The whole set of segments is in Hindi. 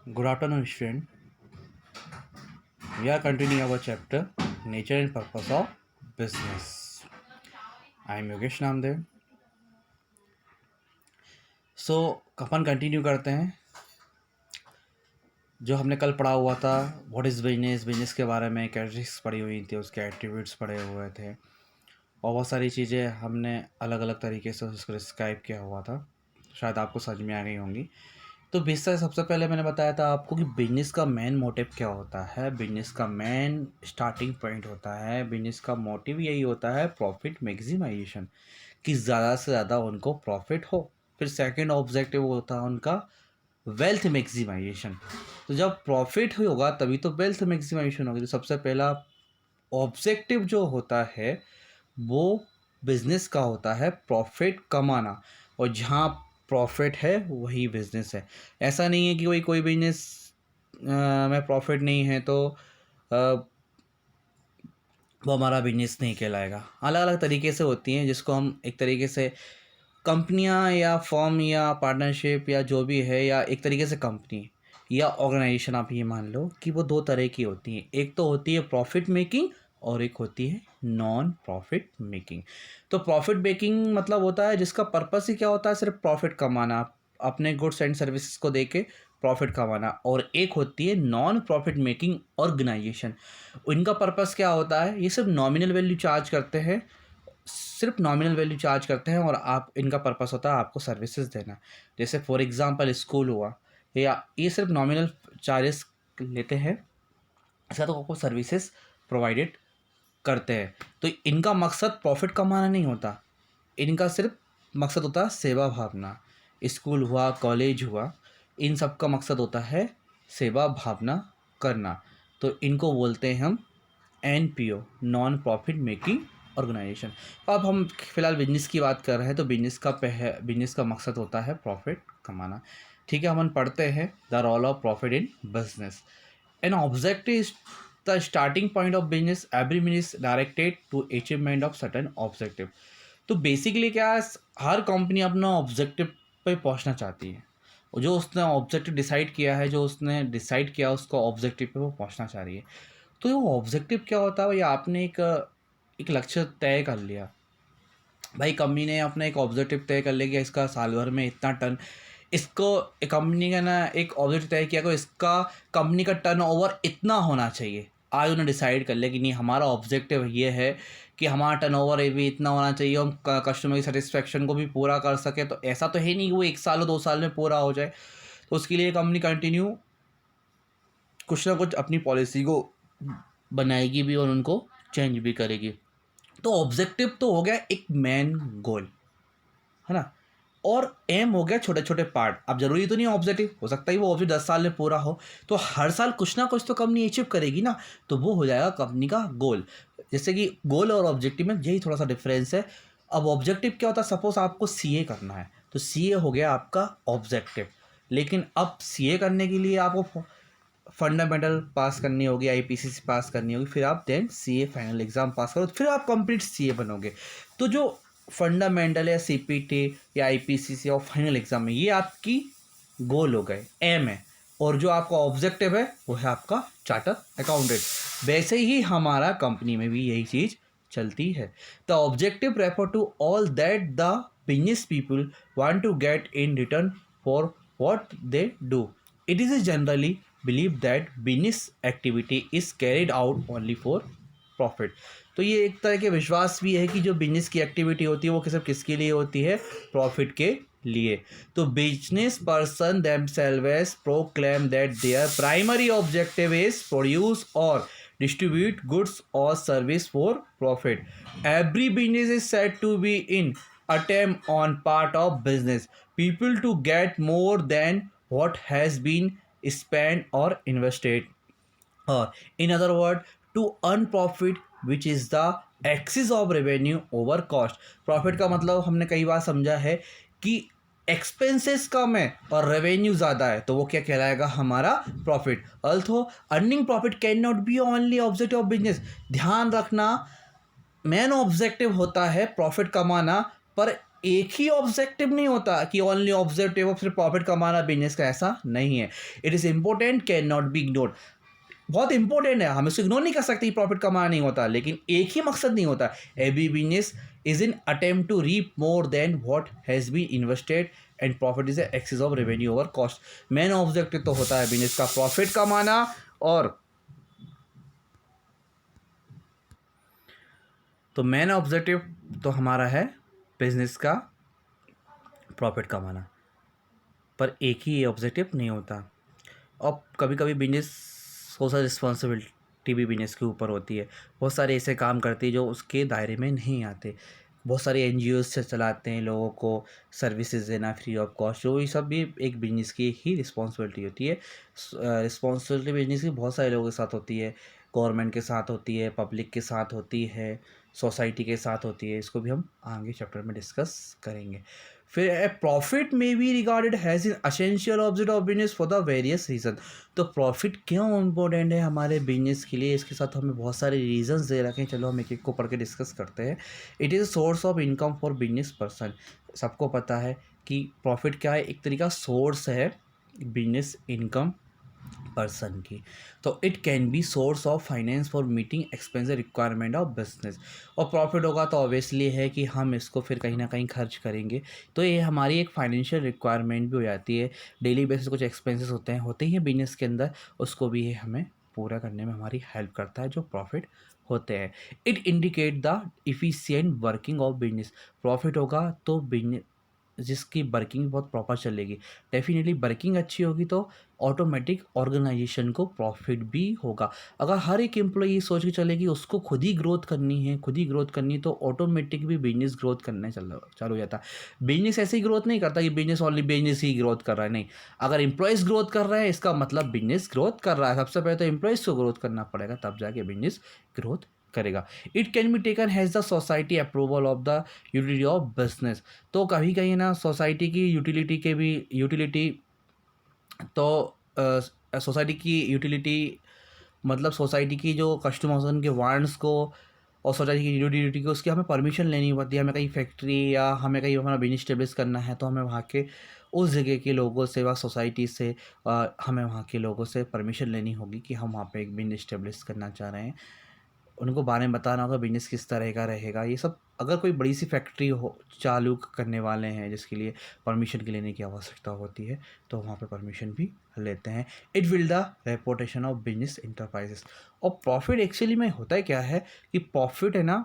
Good afternoon, student. We are continuing our chapter Nature and Purpose of Business. I am Yogesh Namdev. So upon continue करते हैं जो हमने कल पढ़ा हुआ था। व्हाट इज़ बिजनेस, बिजनेस के बारे में कैरेक्टरिस्टिक्स पढ़ी हुई थी, उसके एट्रीब्यूट्स पढ़े हुए थे और बहुत सारी चीज़ें हमने अलग अलग तरीके से उसको डिस्क्राइब किया हुआ था। शायद आपको समझ में आ गई होंगी। तो बिजनेस सबसे पहले मैंने बताया था आपको कि बिजनेस का मेन मोटिव क्या होता है। बिजनेस का मेन स्टार्टिंग पॉइंट होता है, बिजनेस का मोटिव यही होता है प्रॉफिट मैक्सिमाइजेशन, कि ज़्यादा से ज़्यादा उनको प्रॉफिट हो। फिर सेकंड ऑब्जेक्टिव होता है उनका वेल्थ मैक्सिमाइजेशन। तो जब प्रॉफिट होगा तभी तो वेल्थ मैक्सिमाइजेशन होगी। तो सबसे पहला ऑब्जेक्टिव जो होता है वो बिजनेस का होता है प्रॉफिट कमाना, और जहाँ प्रॉफिट है वही बिजनेस है। ऐसा नहीं है कि कोई बिजनेस में प्रॉफिट नहीं है तो वो हमारा बिजनेस नहीं कहलाएगा। अलग अलग तरीके से होती हैं जिसको हम एक तरीके से कंपनियां या फर्म या पार्टनरशिप या जो भी है, या एक तरीके से कंपनी या ऑर्गेनाइजेशन आप ये मान लो कि वो दो तरह की होती हैं। एक तो होती है प्रॉफिट मेकिंग और एक होती है नॉन प्रॉफिट मेकिंग। तो प्रॉफिट मेकिंग मतलब होता है जिसका पर्पस ही क्या होता है, सिर्फ प्रॉफिट कमाना, अपने गुड्स एंड सर्विसेज को दे के प्रॉफिट कमाना। और एक होती है नॉन प्रॉफिट मेकिंग ऑर्गेनाइजेशन। इनका पर्पस क्या होता है, ये सिर्फ नॉमिनल वैल्यू चार्ज करते हैं, सिर्फ नॉमिनल वैल्यू चार्ज करते हैं, और आप इनका पर्पस होता है आपको सर्विसेज देना। जैसे फॉर एग्जांपल स्कूल हुआ, या ये सिर्फ नॉमिनल चार्जेस लेते हैं, ऐसा तो आपको सर्विसेज प्रोवाइडेड करते हैं। तो इनका मकसद प्रॉफिट कमाना नहीं होता, इनका सिर्फ मकसद होता है सेवा भावना। स्कूल हुआ, कॉलेज हुआ, इन सब का मकसद होता है सेवा भावना करना। तो इनको बोलते हैं हम NPO, non profit making organisation. अब हम फिलहाल बिजनेस की बात कर रहे हैं, तो बिजनेस का मकसद होता है प्रॉफिट कमाना। ठीक है, हम पढ़ते हैं the role of profit in business. An objective is the starting point of business, every business directed to achievement of certain objective. तो बेसिकली क्या है, हर कंपनी अपना ऑब्जेक्टिव पे पहुंचना चाहती है, और जो उसने ऑब्जेक्टिव डिसाइड किया है, जो उसने डिसाइड किया उसको ऑब्जेक्टिव पे वो पहुंचना चाह रही है। तो ये ऑब्जेक्टिव क्या होता है, या आपने एक लक्ष्य तय कर लिया। भाई कंपनी ने अपना एक ऑब्जेक्टिव तय कर लिया कि इसका साल भर में इतना टन, इसको कंपनी का ना एक ऑब्जेक्टिव तय किया कि इसका कंपनी का टर्न ओवर इतना होना चाहिए। आज उन्होंने डिसाइड कर लिया कि नहीं, हमारा ऑब्जेक्टिव ये है कि हमारा टर्न ओवर भी इतना होना चाहिए, हम कस्टमर की सेटिस्फेक्शन को भी पूरा कर सके। तो ऐसा तो है नहीं कि वो 1 साल और 2 साल में पूरा हो जाए। तो उसके लिए कंपनी कंटिन्यू कुछ ना कुछ अपनी पॉलिसी को बनाएगी भी और उनको चेंज भी करेगी। तो ऑब्जेक्टिव तो हो गया एक मेन गोल, है ना, और एम हो गया छोटे छोटे पार्ट। अब जरूरी तो नहीं ऑब्जेक्टिव, हो सकता है वो ऑब्जेक्टिव 10 साल में पूरा हो, तो हर साल कुछ ना कुछ तो कंपनी अचीव करेगी ना, तो वो हो जाएगा कंपनी का गोल। जैसे कि गोल और ऑब्जेक्टिव में यही थोड़ा सा डिफरेंस है। अब ऑब्जेक्टिव क्या होता है, सपोज आपको CA करना है तो CA हो गया आपका ऑब्जेक्टिव। लेकिन अब CA करने के लिए आपको फंडामेंटल पास करनी होगी, IPCC पास करनी होगी, फिर आप then CA final exam pass करो, फिर आप कंप्लीट CA बनोगे। तो जो फंडामेंटल या CPT या IPCC और फाइनल एग्जाम में, ये आपकी गोल हो गए, एम है। और जो आपका ऑब्जेक्टिव है वो है आपका चार्टर अकाउंटेंट। वैसे ही हमारा कंपनी में भी यही चीज़ चलती है। The objective refer to all that the business people want to get in return for what they do. It is generally believe that business activity is carried out only for profit। तो ये एक तरह के विश्वास भी है कि जो बिजनेस की एक्टिविटी होती है वो सिर्फ किसके लिए होती है, प्रॉफिट के लिए। तो business person themselves proclaim that their primary objective is produce or distribute goods or service for profit। Every business is said to be in attempt on part of business people to get more than what has been spent or invested, or in other words to earn profit which is the excess of revenue over cost। Profit का मतलब हमने कई बार समझा है कि एक्सपेंसेस कम है और रेवेन्यू ज़्यादा है, तो वो क्या कहलाएगा, हमारा profit. अल्थो earning profit can not be only objective of business. ध्यान रखना, मेन ऑब्जेक्टिव होता है प्रॉफिट कमाना, पर एक ही ऑब्जेक्टिव नहीं होता कि ओनली ऑब्जेक्टिव ऑफ सिर्फ प्रॉफिट कमाना बिजनेस का, ऐसा नहीं है। It is important, can not be ignored. बहुत इंपॉर्टेंट है, हम इसको इग्नोर नहीं कर सकते कि प्रॉफिट कमाना नहीं होता, लेकिन एक ही मकसद नहीं होता। Every business is in attempt to reap more than what has been invested and profit is excess of revenue over cost. Main objective तो होता है बिजनेस का प्रॉफिट कमाना, और तो मेन ऑब्जेक्टिव तो हमारा है बिजनेस का प्रॉफिट कमाना, पर एक ही ऑब्जेक्टिव नहीं होता। और कभी कभी बिजनेस सोशल रिस्पॉन्सिबिलिटी भी बिजनेस के ऊपर होती है। बहुत सारे ऐसे काम करती है जो उसके दायरे में नहीं आते। बहुत सारे एनजीओज से चलाते हैं, लोगों को सर्विसेज देना फ्री ऑफ कॉस्ट, जो ये सब भी एक बिजनेस की ही रिस्पॉन्सिबिलिटी होती है। रिस्पॉन्सिबिलिटी बिजनेस की बहुत सारे लोगों के साथ होती है, गवर्नमेंट के साथ होती है, पब्लिक के साथ होती है, सोसाइटी के साथ होती है। इसको भी हम आगे चैप्टर में डिस्कस करेंगे। फिर ए प्रॉफिट में be regarded has in essential object of business for the various reason. तो प्रॉफिट क्यों इम्पोर्टेंट है हमारे बिजनेस के लिए, इसके साथ हमें बहुत सारे रीजंस दे रखे हैं। चलो हम एक एक को पढ़ के डिस्कस करते हैं। It is source of income for business person. सबको पता है कि प्रॉफिट क्या है, एक तरीका सोर्स है बिजनेस इनकम पर्सन की। तो it can be source of finance for meeting expense requirement of business. और प्रॉफिट होगा तो ऑब्वियसली है कि हम इसको फिर कहीं ना कहीं खर्च करेंगे, तो ये हमारी एक फाइनेंशियल रिक्वायरमेंट भी हो जाती है। डेली बेसिस कुछ एक्सपेंसेस होते ही हैं बिजनेस के अंदर, उसको भी ये हमें पूरा करने में हमारी हेल्प करता है जो प्रॉफिट होते हैं। It indicate the efficient working of business. Profit होगा तो बिजनेस जिसकी वर्किंग बहुत प्रॉपर चलेगी, डेफिनेटली वर्किंग अच्छी होगी तो ऑटोमेटिक ऑर्गेनाइजेशन को प्रॉफिट भी होगा। अगर हर एक एम्प्लॉई सोच के चलेगी उसको खुद ही ग्रोथ करनी है, खुद ही ग्रोथ करनी, तो ऑटोमेटिक भी बिजनेस ग्रोथ करने चालू हो जाता है। बिजनेस ऐसे ही ग्रोथ नहीं करता कि बिजनेस ओनली बिजनेस ही ग्रोथ कर रहा है, नहीं। अगर एम्प्लॉयज़ ग्रोथ कर रहे हैं इसका मतलब बिजनेस ग्रोथ कर रहा है। सबसे पहले तो एम्प्लॉयज़ को ग्रोथ करना पड़ेगा, तब जाके बिजनेस ग्रोथ करेगा। It can be taken has the society approval of the utility of business. तो कभी कहीं ना सोसाइटी की यूटिलिटी के भी यूटिलिटी, तो सोसाइटी की यूटिलिटी मतलब सोसाइटी की जो कस्टमर्स उनके वांट्स को और सोसाइटी की यूटिलिटी को, उसकी हमें परमिशन लेनी पड़ती है। हमें कहीं फैक्ट्री या हमें कहीं अपना बिजनेस स्टेब्लिश करना है तो हमें वहाँ के उस जगह के लोगों से व सोसाइटी से हमें वहाँ के लोगों से परमिशन लेनी होगी कि हम वहाँ पे एक बिजनेस स्टेब्लिश करना चाह रहे हैं। उनको बारे में बताना होगा बिजनेस किस तरह का रहेगा ये सब। अगर कोई बड़ी सी फैक्ट्री हो चालू करने वाले हैं जिसके लिए परमिशन के लेने की आवश्यकता होती है, तो वहाँ पे परमिशन भी लेते हैं। It will the reputation of business enterprises. और प्रॉफिट एक्चुअली में होता है क्या है कि प्रॉफिट है ना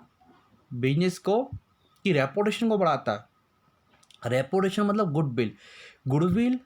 बिजनेस को की रेपुटेशन को बढ़ाता है। रेपुटेशन मतलब goodwill. Goodwill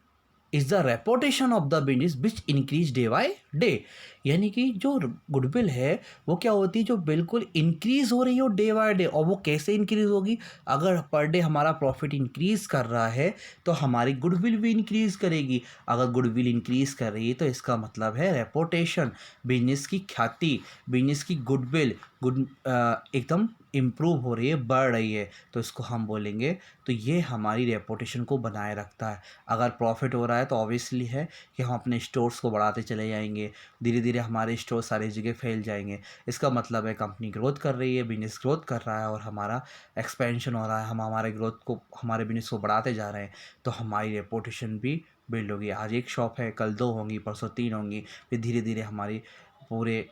is the reputation of the business which increase day by day. यानी कि जो गुडविल है वो क्या होती है, जो बिल्कुल इंक्रीज हो रही हो डे बाय डे। और वो कैसे इंक्रीज होगी, अगर पर डे हमारा प्रॉफिट इंक्रीज कर रहा है तो हमारी गुडविल भी इंक्रीज करेगी। अगर गुडविल इंक्रीज कर रही है तो इसका मतलब है रेपुटेशन, बिजनेस की ख्याति, बिजनेस की गुडविल एकदम इम्प्रूव हो रही है, बढ़ रही है, तो इसको हम बोलेंगे। तो ये हमारी रेपुटेशन को बनाए रखता है। अगर प्रॉफिट हो रहा है तो ऑब्वियसली है कि हम अपने स्टोर्स को बढ़ाते चले जाएंगे, धीरे धीरे हमारे स्टोर सारी जगह फैल जाएंगे। इसका मतलब है कंपनी ग्रोथ कर रही है, बिजनेस ग्रोथ कर रहा है और हमारा एक्सपेंशन हो रहा है, हम हमारे ग्रोथ को, हमारे बिजनेस को बढ़ाते जा रहे हैं, तो हमारी रेपुटेशन भी बिल्ड होगी। आज एक शॉप है, कल 2 होंगी, परसों 3 होंगी, फिर धीरे धीरे हमारी पूरे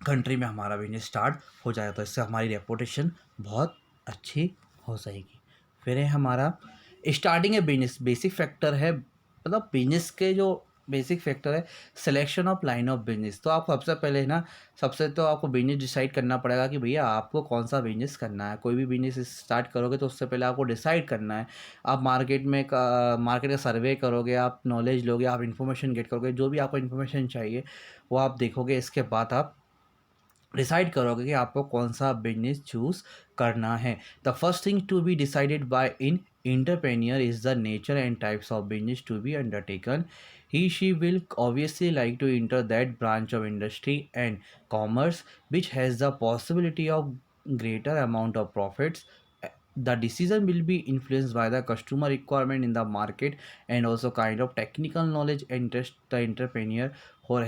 कंट्री में हमारा बिजनेस स्टार्ट हो जाएगा। तो इससे हमारी रेपुटेशन बहुत अच्छी हो जाएगी। फिर है हमारा स्टार्टिंग है बिजनेस। बेसिक फैक्टर है, मतलब बिजनेस के जो बेसिक फैक्टर है selection of line of business. तो आप सबसे पहले ना, सबसे तो आपको बिजनेस डिसाइड करना पड़ेगा कि भैया आपको कौन सा बिजनेस करना है। कोई भी बिजनेस स्टार्ट करोगे तो उससे पहले आपको डिसाइड करना है। आप मार्केट का सर्वे करोगे, आप नॉलेज लोगे, आप इन्फॉर्मेशन गेट करोगे, जो भी आपको इन्फॉर्मेशन चाहिए वो आप देखोगे। इसके बाद आप डिसाइड करोगे कि आपको कौन सा बिजनेस चूज़ करना है। The first thing to be decided by in entrepreneur is the nature and types of business to be undertaken. She will obviously like to enter that branch of industry and commerce which has the possibility of greater amount of profits. The decision will be influenced by the customer requirement in the market and also kind of technical knowledge and interest the entrepreneur or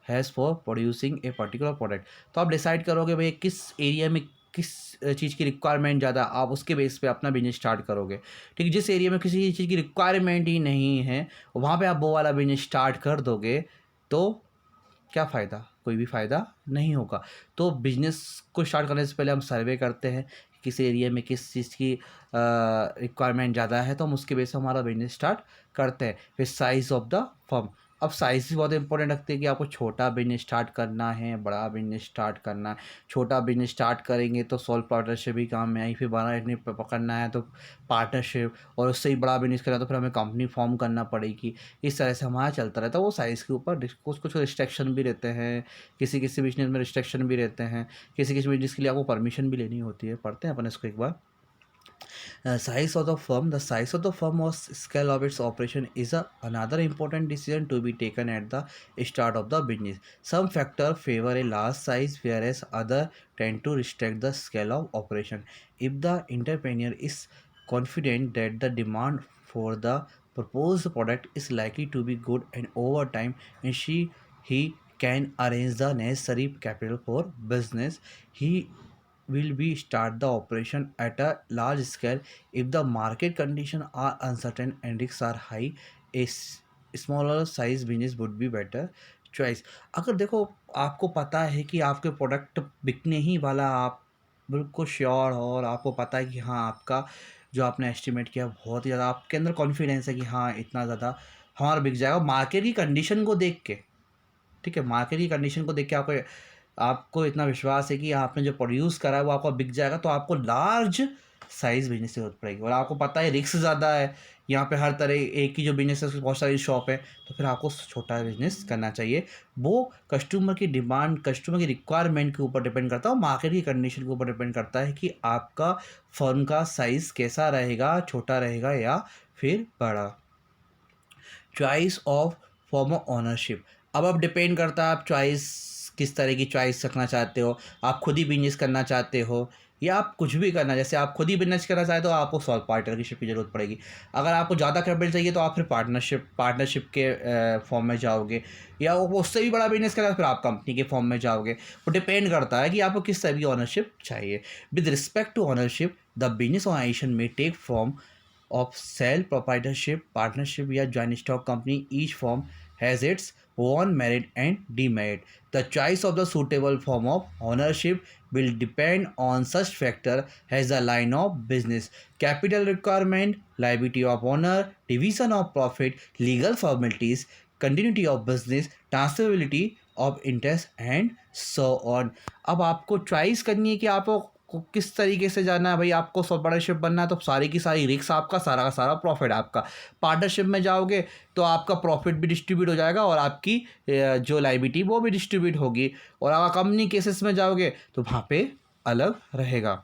has for producing a particular product. तो आप डिसाइड करोगे भाई किस एरिया में किस चीज़ की रिक्वायरमेंट ज़्यादा, आप उसके बेस पे अपना बिज़नेस स्टार्ट करोगे। ठीक है, जिस एरिया में किसी चीज़ की रिक्वायरमेंट ही नहीं है, वहाँ पे आप वो वाला बिज़नेस स्टार्ट कर दोगे, तो क्या फ़ायदा? कोई भी फ़ायदा नहीं होगा। तो बिज़नेस को स्टार्ट करने से पहले हम सर्वे करते हैं, किस एरिया में किस चीज़ की रिक्वायरमेंट ज़्यादा है, तो हम उसके बेस पे हमारा बिज़नेस स्टार्ट करते हैं। फिर साइज़ ऑफ़ द फर्म, अब साइज़ भी बहुत इंपॉर्टेंट रखते हैं कि आपको छोटा बिज़नेस स्टार्ट करना है, बड़ा बिज़नेस स्टार्ट करना है। छोटा बिज़नेस स्टार्ट करेंगे तो सोल पार्टनरशिप ही काम में आई, फिर बड़ा बिज़नेस पकड़ना है तो पार्टनरशिप, और उससे ही बड़ा बिज़नेस करना है तो फिर हमें कंपनी फ़ॉर्म करना पड़ेगी। इस तरह से हमारा चलता रहता है। वो साइज़ के ऊपर कुछ कुछ रिस्ट्रिक्शन भी रहते हैं, किसी किसी बिज़नेस में रिस्ट्रिक्शन भी रहते हैं, किसी किसी बिज़नेस के लिए आपको परमिशन भी लेनी होती है। पढ़ते हैं अपन इसको एक बार। Size of the firm, the size of the firm or scale of its operation is another important decision to be taken at the start of the business. Some factors favor a large size, whereas others tend to restrict the scale of operation. If the entrepreneur is confident that the demand for the proposed product is likely to be good, and over time, and he can arrange the necessary capital for business, he will be start the operation at a large scale. If the market conditions are uncertain and risks are high, a smaller size business would be better choice. अगर देखो, आपको पता है कि आपके प्रोडक्ट बिकने ही वाला, आप बिल्कुल श्योर हो और आपको पता है कि हाँ, आपका जो आपने एस्टिमेट किया बहुत ही ज़्यादा आपके अंदर कॉन्फिडेंस है कि हाँ, इतना ज़्यादा हमारा बिक जाएगा मार्केट की कंडीशन को देख के। ठीक है, मार्केट की कंडीशन को देख के आपको आपको इतना विश्वास है कि आपने जो प्रोड्यूस करा है वो आपका बिक जाएगा, तो आपको लार्ज साइज़ बिज़नेस की ज़रूरत पड़ेगी। और आपको पता है रिस्क ज़्यादा है, यहाँ पे हर तरह एक ही जो बिज़नेस है उसकी बहुत सारी शॉप है, तो फिर आपको छोटा बिज़नेस करना चाहिए। वो कस्टमर की डिमांड, कस्टमर की रिक्वायरमेंट के ऊपर डिपेंड करता है और मार्केट की कंडीशन के ऊपर डिपेंड करता है कि आपका फर्म का साइज़ कैसा रहेगा, छोटा रहेगा या फिर बड़ा। Choice of form of ownership, अब डिपेंड करता है आप चॉइस किस तरह की चॉइस रखना चाहते हो। आप खुद ही बिजनेस करना चाहते हो या आप कुछ भी करना, जैसे आप खुद ही बिजनेस करना चाहते हो आपको सॉल्व पार्टनरशिप की ज़रूरत पड़ेगी। अगर आपको ज़्यादा कैपिटल चाहिए तो आप फिर पार्टनरशिप के फॉर्म में जाओगे, या वो उससे भी बड़ा बिजनेस करना है फिर आप कंपनी के फॉर्म में जाओगे। वो डिपेंड करता है कि आपको किस तरह की ओनरशिप चाहिए। With respect to ownership, the business organisation में take form of sole proprietorship, partnership या joint stock company. Each firm has its own merit and demerit. The choice of the suitable form of ownership will depend on such factor as the line of business, capital requirement, liability of owner, division of profit, legal formalities, continuity of business, transferability of interest and so on. अब आपको चॉइस करनी है कि आपको किस तरीके से जाना है। भाई आपको पार्टनरशिप बनना है तो सारी की सारी रिस्क आपका, सारा का सारा प्रॉफिट आपका। पार्टनरशिप में जाओगे तो आपका प्रॉफिट भी डिस्ट्रीब्यूट हो जाएगा और आपकी जो लायबिलिटी वो भी डिस्ट्रीब्यूट होगी। और अगर कंपनी केसेस में जाओगे तो वहाँ पे अलग रहेगा।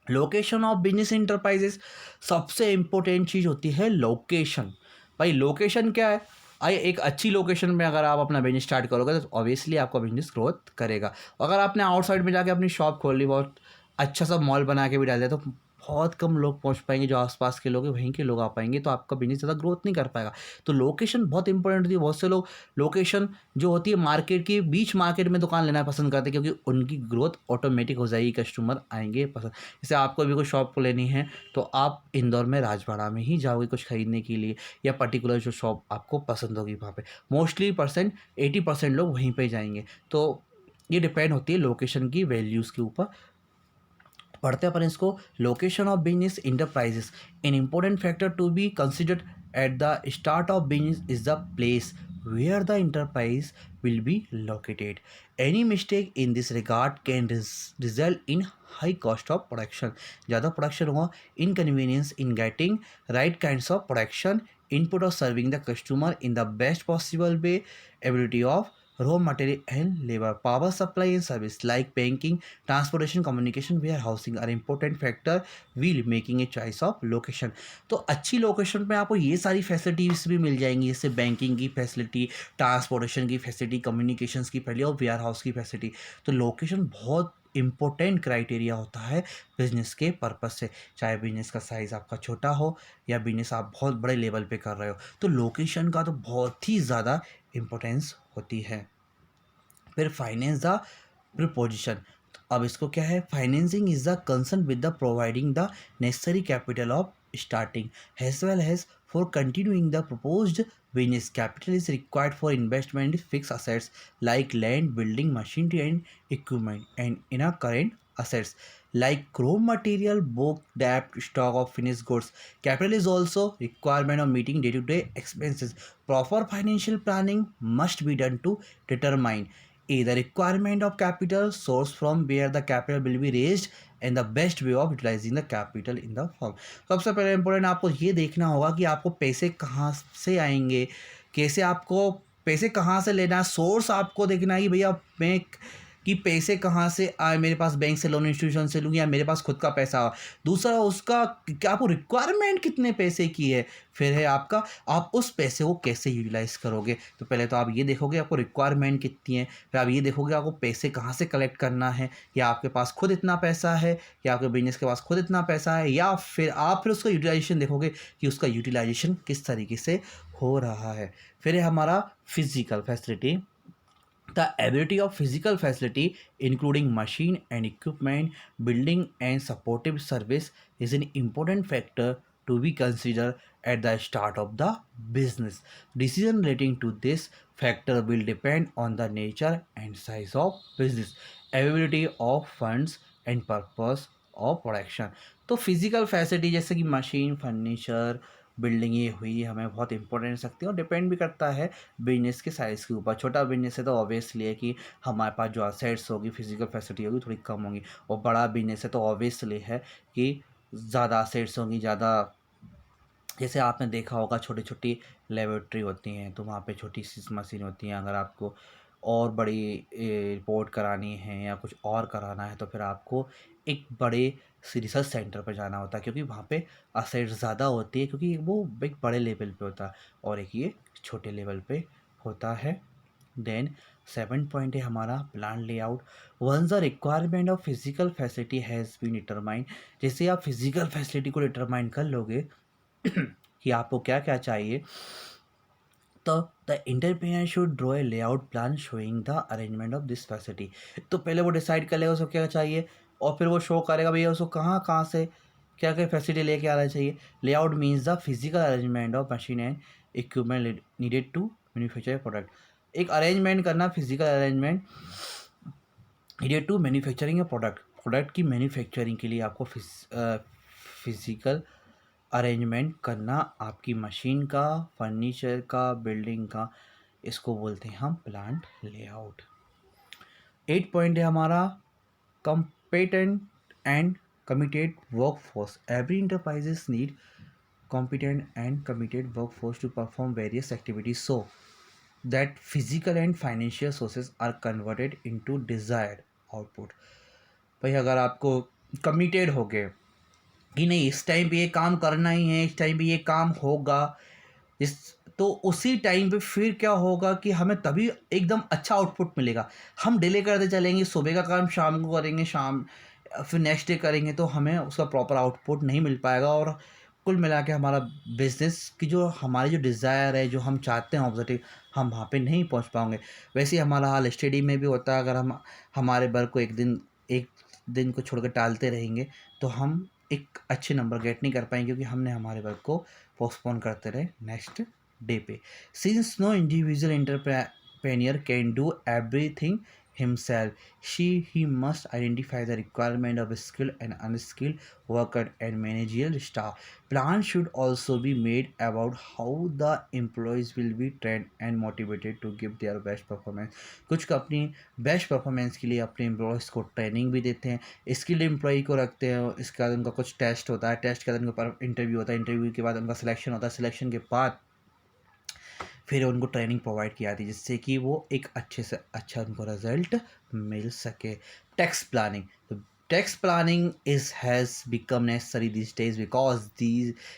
लोकेशन ऑफ बिजनेस इंटरप्राइजेस, सबसे इम्पोर्टेंट चीज़ होती है लोकेशन। भाई लोकेशन क्या है? आइए, एक अच्छी लोकेशन में अगर आप अपना बिजनेस स्टार्ट करोगे तो ऑब्वियसली आपका बिजनेस ग्रोथ करेगा। अगर आपने आउटसाइड में जाके अपनी शॉप खोल ली, बहुत अच्छा सा मॉल बना के भी डाल दिया, तो बहुत कम लोग पहुंच पाएंगे। जो आसपास के लोग हैं वहीं के लोग आ पाएंगे, तो आपका बिजनेस ज़्यादा ग्रोथ नहीं कर पाएगा। तो लोकेशन बहुत इंपॉर्टेंट होती है। बहुत से लोग लोकेशन जो होती है मार्केट की बीच मार्केट में दुकान लेना पसंद करते हैं, क्योंकि उनकी ग्रोथ ऑटोमेटिक हो जाएगी, कस्टमर आएंगे पसंद। जैसे आपको भी कोई शॉप लेनी है तो आप इंदौर में राजवाड़ा में ही जाओगे कुछ खरीदने के लिए, या पर्टिकुलर जो शॉप आपको पसंद होगी वहाँ पे मोस्टली 80% लोग वहीं पे जाएंगे। तो ये डिपेंड होती है लोकेशन की वैल्यूज़ के ऊपर। पढ़ते अपन इसको। Location of business enterprises, an important factor to be considered at the start of business is the place where the enterprise will be located. Any mistake in this regard can result in high cost of production. ज़्यादा प्रोडक्शन हुआ, inconvenience in getting right kinds of production, input of serving the customer in the best possible way, ability of raw material and labor, power supply and service like banking, transportation, communication, warehousing are important factor while making a choice of location. तो अच्छी लोकेशन पे आपको ये सारी फैसिलिटीज़ भी मिल जाएंगी, जैसे बैंकिंग की फैसिलिटी, ट्रांसपोर्टेशन की फैसिलिटी, कम्युनिकेशंस की फैसिलिटी और वेयर हाउस की फैसिलिटी। तो लोकेशन बहुत इंपॉर्टेंट क्राइटेरिया होता है बिजनेस के पर्पस से, चाहे बिजनेस का साइज़ आपका छोटा हो या बिजनेस आप बहुत बड़े लेवल पे कर रहे हो, तो लोकेशन का तो बहुत ही ज़्यादा इम्पोर्टेंस होती है। फिर फाइनेंस द प्रीपोजिशन, अब इसको क्या है, financing is the concern with the providing the necessary capital of starting as well as for continuing the proposed business. Capital is required for investment in fixed assets like land, building, machinery and equipment, and in a current assets like raw material, book, debt, stock of finished goods. Capital is also requirement of meeting day-to-day expenses. Proper financial planning must be done to determine A. The requirement of capital source from where the capital will be raised and the best way of utilizing the capital in the firm. सबसे पहले इम्पोर्टेंट आपको ये देखना होगा कि आपको पैसे कहाँ से आएंगे, कैसे आपको पैसे कहाँ से लेना है, सोर्स आपको देखना है कि भैया मैं कि पैसे कहाँ से आए, मेरे पास बैंक से लोन इंस्टीट्यूशन से लूँ या मेरे पास खुद का पैसा आ। दूसरा उसका क्या आपको रिक्वायरमेंट कितने पैसे की है, फिर है आपका आप उस पैसे को कैसे यूटिलाइज़ करोगे। तो पहले तो आप ये देखोगे आपको रिक्वायरमेंट कितनी है, फिर आप ये देखोगे आपको पैसे कहाँ से कलेक्ट करना है, या आपके पास खुद इतना पैसा है, या आपके बिजनेस के पास खुद इतना पैसा है, या फिर उसका यूटिलाइजेशन देखोगे कि उसका यूटिलाइजेशन किस तरीके से हो रहा है। फिर है हमारा physical facility. The ability of physical facility, including machine and equipment, building and supportive service, is an important factor to be considered at the start of the business. Decision relating to this factor will depend on the nature and size of business, availability of funds and purpose of production. तो फिजिकल फैसिलिटी जैसे कि मशीन, फर्नीचर, बिल्डिंग ये हुई हमें बहुत इंपॉर्टेंट सकती है, और डिपेंड भी करता है बिजनेस के साइज़ के ऊपर। छोटा बिजनेस है तो ऑब्वियसली है कि हमारे पास जो असेट्स होगी, फिजिकल फैसिलिटी होगी थोड़ी कम होंगी, और बड़ा बिजनेस है तो ऑब्वियसली है कि ज़्यादा असेट्स होंगी, ज़्यादा। जैसे आपने देखा होगा छोटी छोटी लेबोरेटरी होती हैं तो वहाँ पे छोटी सी मशीन होती हैं, अगर आपको और बड़ी रिपोर्ट करानी है या कुछ और कराना है तो फिर आपको एक बड़े रिसर्च सेंटर पर जाना होता है, क्योंकि वहाँ पे असेट्स ज़्यादा होती है, क्योंकि वो एक बड़े लेवल पे होता है और एक ये छोटे लेवल पे होता है। देन 7 पॉइंट है हमारा plan layout. Once the requirement of physical facility has been determine, जैसे आप फिजिकल फैसिलिटी को डिटरमाइन कर लोगे कि आपको क्या क्या चाहिए, तो the entrepreneur should draw a layout plan showing the arrangement of this facility. तो पहले वो डिसाइड कर लेगा उसको क्या चाहिए, और फिर वो शो करेगा भैया उसको कहाँ कहाँ से क्या क्या फैसिलिटी लेके आना चाहिए। Layout means the physical arrangement of machine and equipment needed to manufacture product. एक अरेंजमेंट करना, physical arrangement needed to manufacturing a product. Product की मैन्युफैक्चरिंग के लिए आपको फिजिकल अरेंजमेंट करना, आपकी मशीन का, फर्नीचर का, बिल्डिंग का, इसको बोलते हैं हम प्लांट लेआउट। 8 पॉइंट है हमारा competent and committed workforce. Every enterprises need competent and committed workforce to perform various activities so that physical and financial sources are converted into desired output। भाई अगर आपको कमिटेड हो गए कि नहीं इस टाइम पे ये काम करना ही है, इस टाइम पे ये काम होगा, इस तो उसी टाइम पे फिर क्या होगा कि हमें तभी एकदम अच्छा आउटपुट मिलेगा। हम डिले करते चलेंगे, सुबह का काम शाम को करेंगे, शाम फिर नेक्स्ट डे करेंगे तो हमें उसका प्रॉपर आउटपुट नहीं मिल पाएगा, और कुल मिला के हमारा बिजनेस की जो हमारी जो डिज़ायर है, जो हम चाहते हैं ऑब्जेक्टिव, हम वहाँ पे नहीं पहुँच पाएंगे। वैसे ही हमारा हाल स्टडी में भी होता है, अगर हम हमारे वर्क को एक दिन को छोड़ कर टालते रहेंगे तो हम एक अच्छे नंबर गेट नहीं कर पाएंगे, क्योंकि हमने हमारे वर्क को पोस्टपोन करते रहे नेक्स्ट डे पे। Since no individual entrepreneur can do everything himself, he must identify the requirement of skilled and unskilled worker and managerial staff. Plans should also be made about how the employees will be trained and motivated to give their best performance. कुछ कंपनी बेस्ट परफॉर्मेंस के लिए अपने एम्प्लॉयज़ को ट्रेनिंग भी देते हैं, स्किल्ड एम्प्लॉई को रखते हैं, इसके बाद उनका कुछ टेस्ट होता है, टेस्ट के बाद उनका इंटरव्यू होता है, इंटरव्यू के बाद उनका सिलेक्शन होता है, सिलेक्शन के बाद फिर उनको ट्रेनिंग प्रोवाइड की जाती है जिससे कि वो एक अच्छे से अच्छा उनको रिजल्ट मिल सके। टैक्स प्लानिंग, तो tax planning is has become necessary these days because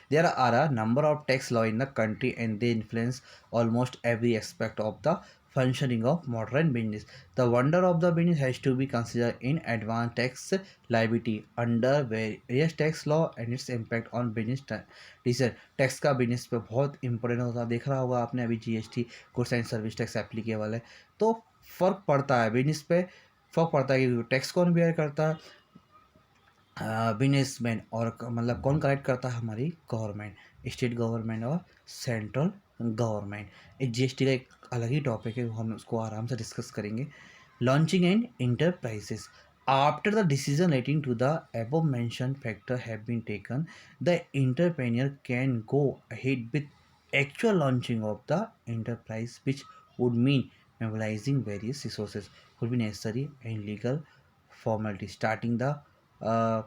there are a number of tax law in the country and they influence almost every aspect of the functioning of modern business. The wonder of the business has to be considered in advance tax liability under various tax law and its impact on business decision। Tax का बिजनेस पे बहुत इंपॉर्टेंट होता है, देख रहा होगा आपने अभी GST goods and service tax applicable है, तो फ़र्क पड़ता है बिजनेस पे। फ़र्क पड़ता है कि टैक्स कौन बेयर करता है, बिजनेसमैन, और मतलब कौन कलेक्ट करता है, हमारी गवर्नमेंट, स्टेट गवर्नमेंट और सेंट्रल गवर्नमेंट। एक जीएसटी का एक अलग ही टॉपिक है, वो हम उसको आराम से डिस्कस करेंगे। Launching and enterprises, after the decision relating to the above mentioned factor have been taken, the entrepreneur can go ahead with actual launching of the enterprise, which would mean mobilizing various resources, could be necessary and legal formality, starting the uh,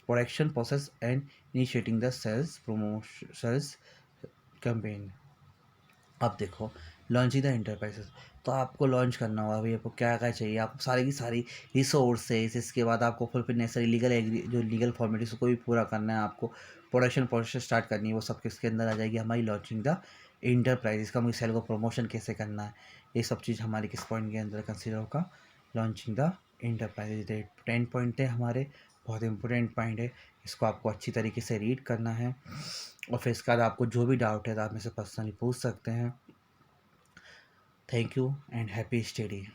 production process and initiating the sales promotion sales campaign। अब देखो, लॉन्चिंग द इंटरप्राइजेस, तो आपको लॉन्च करना होगा भाई, आपको क्या क्या चाहिए, आपको सारी की सारी रिसोर्सेज, इसके बाद आपको फुलफिल नेसेसरी लीगल जो लीगल फॉर्मेलिटीज को भी पूरा करना है, आपको प्रोडक्शन प्रोसेस स्टार्ट करनी है, वो सब किसके अंदर आ जाएगी, हमारी लॉन्चिंग द इंटरप्राइजेस का, हमें सेल को प्रमोशन कैसे करना है, ये सब चीज़ हमारी किस पॉइंट के अंदर कंसिडर होगा, लॉन्चिंग द इंटरप्राइजेज। 10 पॉइंट है हमारे, बहुत इंपॉर्टेंट पॉइंट है, इसको आपको अच्छी तरीके से रीड करना है, और फिर इसके बाद आपको जो भी डाउट है तो आप मेरे से पर्सनली पूछ सकते हैं। Thank you and happy study.